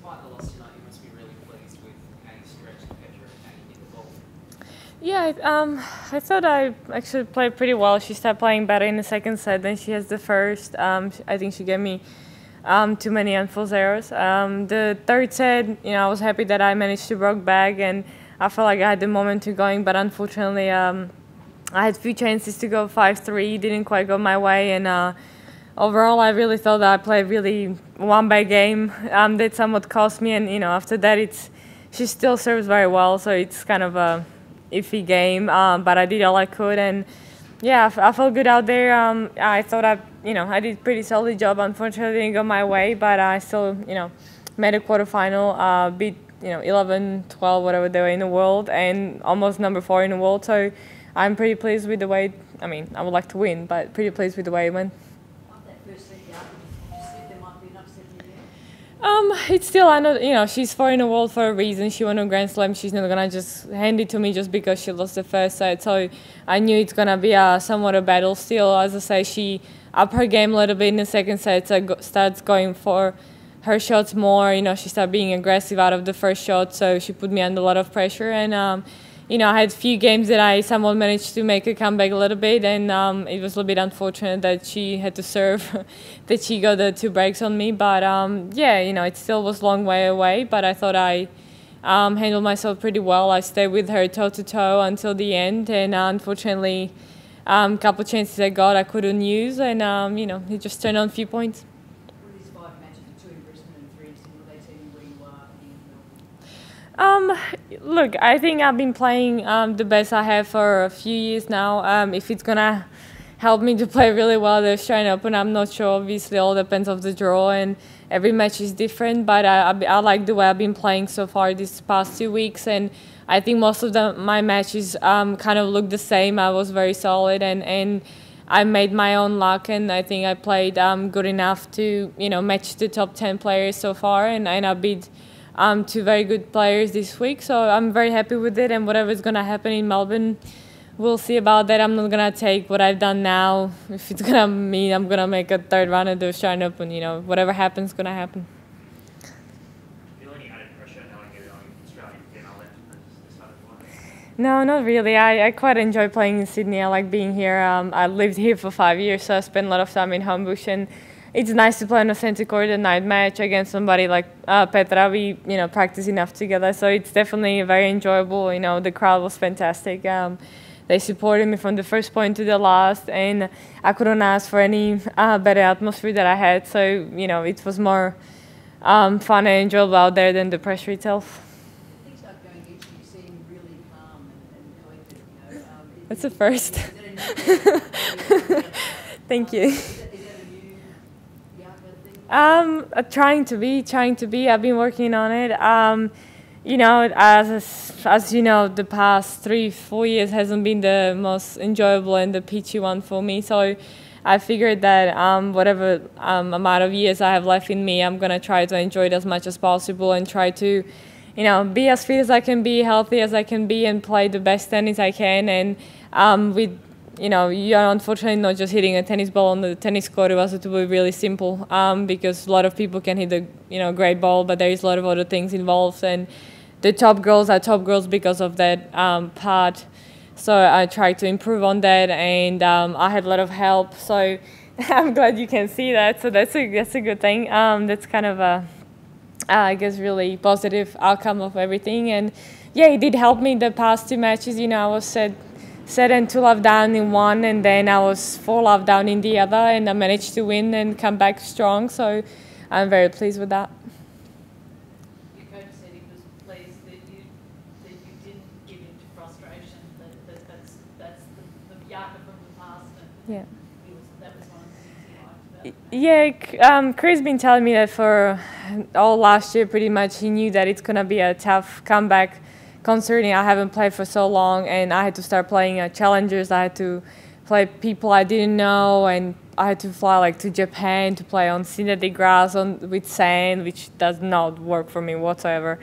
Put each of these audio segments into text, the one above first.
despite the loss tonight, you must be really pleased with how you stretched Petra and how you hit the ball. Yeah, I thought I actually played pretty well. She started playing better in the second set than she has the first. I think she gave me too many unforced errors. The third set, I was happy that I managed to broke back, and I felt like I had the momentum going, but unfortunately, I had a few chances to go 5-3, didn't quite go my way, and overall, I really thought that I played really one bad game that somewhat cost me, and after that, she still serves very well, so it's kind of a iffy game, but I did all I could, and yeah, I felt good out there. I thought I did a pretty solid job. Unfortunately, it didn't go my way, but I still, made a quarterfinal, beat 11, 12, whatever they were in the world, and almost number 4 in the world. So I'm pretty pleased with the way. I mean, I would like to win, but pretty pleased with the way it went. It's still, I know, she's 4 in the world for a reason. She won a Grand Slam. She's not gonna just hand it to me just because she lost the first set. So I knew it's gonna be somewhat a battle. Still, as I say, she upped her game a little bit in the second set. So starts going for her shots more. She started being aggressive out of the first shot. So she put me under a lot of pressure, and I had a few games that I somewhat managed to make a comeback a little bit, and it was a little bit unfortunate that she had to serve, that she got the 2 breaks on me. But yeah, it still was a long way away, but I thought I handled myself pretty well. I stayed with her toe-to-toe until the end, and unfortunately, a couple of chances I got I couldn't use, and it just turned on a few points. Look, I think I've been playing the best I have for a few years now. If it's gonna help me to play really well at the Australian Open, I'm not sure. Obviously, all depends on the draw, and every match is different. But I like the way I've been playing so far these past 2 weeks, and I think most of my matches kind of look the same. I was very solid, and I made my own luck, and I think I played good enough to match the top 10 players so far, and I beat 2 very good players this week, so I'm very happy with it, and whatever's going to happen in Melbourne, we'll see about that. I'm not going to take what I've done now. If it's going to mean I'm going to make a 3rd run at the Australian Open, whatever happens is going to happen. Feel any added pressure knowing you're on Australian female left this side of the line? No, not really. I quite enjoy playing in Sydney. I like being here. I lived here for 5 years, so I spent a lot of time in Homebush, and it's nice to play on a centre court at night match against somebody like Petra. We practice enough together, so it's definitely very enjoyable. The crowd was fantastic. They supported me from the first point to the last, and I couldn't ask for any better atmosphere that I had. So it was more fun and enjoyable out there than the pressure itself. Things start going against you. You seem really calm and collected. That's a first. Thank you. Trying to be. I've been working on it. As you know, the past 3-4 years hasn't been the most enjoyable and the peachy one for me. So I figured that whatever amount of years I have left in me, I'm gonna try to enjoy it as much as possible and try to, be as fit as I can be, healthy as I can be, and play the best tennis I can. And with you're unfortunately not just hitting a tennis ball on the tennis court. It was to be really simple because a lot of people can hit a great ball, but there is a lot of other things involved. And the top girls are top girls because of that part. So I tried to improve on that, and I had a lot of help. So I'm glad you can see that. So that's a good thing. That's kind of a, I guess, really positive outcome of everything. And yeah, it did help me the past 2 matches. I was set and 2 love down in one, and then I was 4 love down in the other, and I managed to win and come back strong. So I'm very pleased with that. Your coach said he was pleased that you didn't give in to frustration. That's the Yaka from the past. And Yeah. That was one of the things he liked about Yeah, Chris been telling me that for all last year pretty much. He knew that it's gonna be a tough comeback, considering I haven't played for so long, and I had to start playing challengers. I had to play people I didn't know, and I had to fly to Japan to play on synthetic grass with sand, which does not work for me whatsoever.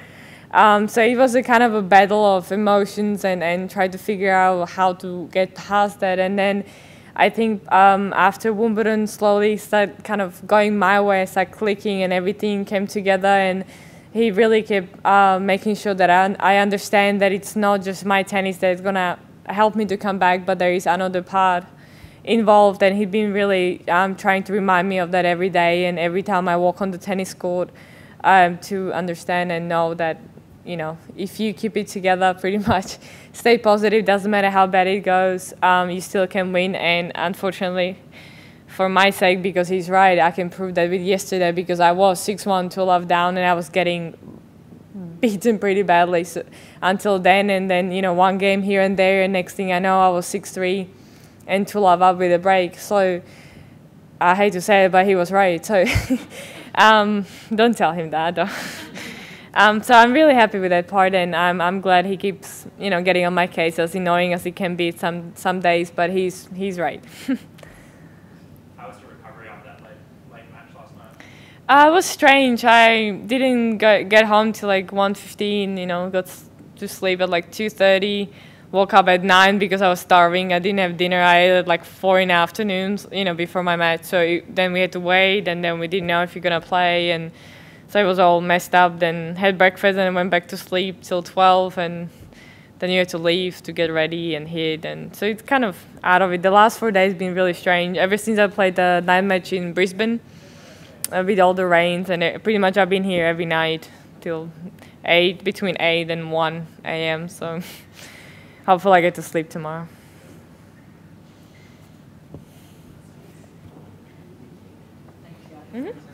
So it was a kind of a battle of emotions and try to figure out how to get past that. And then I think after Wimbledon slowly started kind of going my way, started clicking and everything came together. And he really kept making sure that I understand that it's not just my tennis that is going to help me to come back, but there is another part involved, and he'd been really trying to remind me of that every day and every time I walk on the tennis court, to understand and know that, you know, if you keep it together, pretty much stay positive, doesn't matter how bad it goes, you still can win. And unfortunately, for my sake, because he's right, I can prove that with yesterday, because I was 6-1, 2-love down, and I was getting beaten pretty badly until then. And then, you know, one game here and there, and next thing I know, I was 6-3 and 2-love up with a break. So I hate to say it, but he was right. So don't tell him that, though. So I'm really happy with that part, and I'm glad he keeps, you know, getting on my case, as annoying as he can be some days. But he's right. How was your recovery after that late match last night? It was strange. I didn't get home till like 1:15. You know, got to sleep at like 2:30. Woke up at 9 because I was starving. I didn't have dinner. I ate at like 4 in the afternoons, you know, before my match. So then we had to wait, and then we didn't know if you're gonna play, and so it was all messed up. Then had breakfast and went back to sleep till 12, and then you had to leave to get ready and hit. And so it's kind of out of it. The last 4 days been really strange. Ever since I played the night match in Brisbane, with all the rains, and pretty much I've been here every night till between 8 and 1 a.m. So hopefully I get to sleep tomorrow. Thank you. Mm-hmm.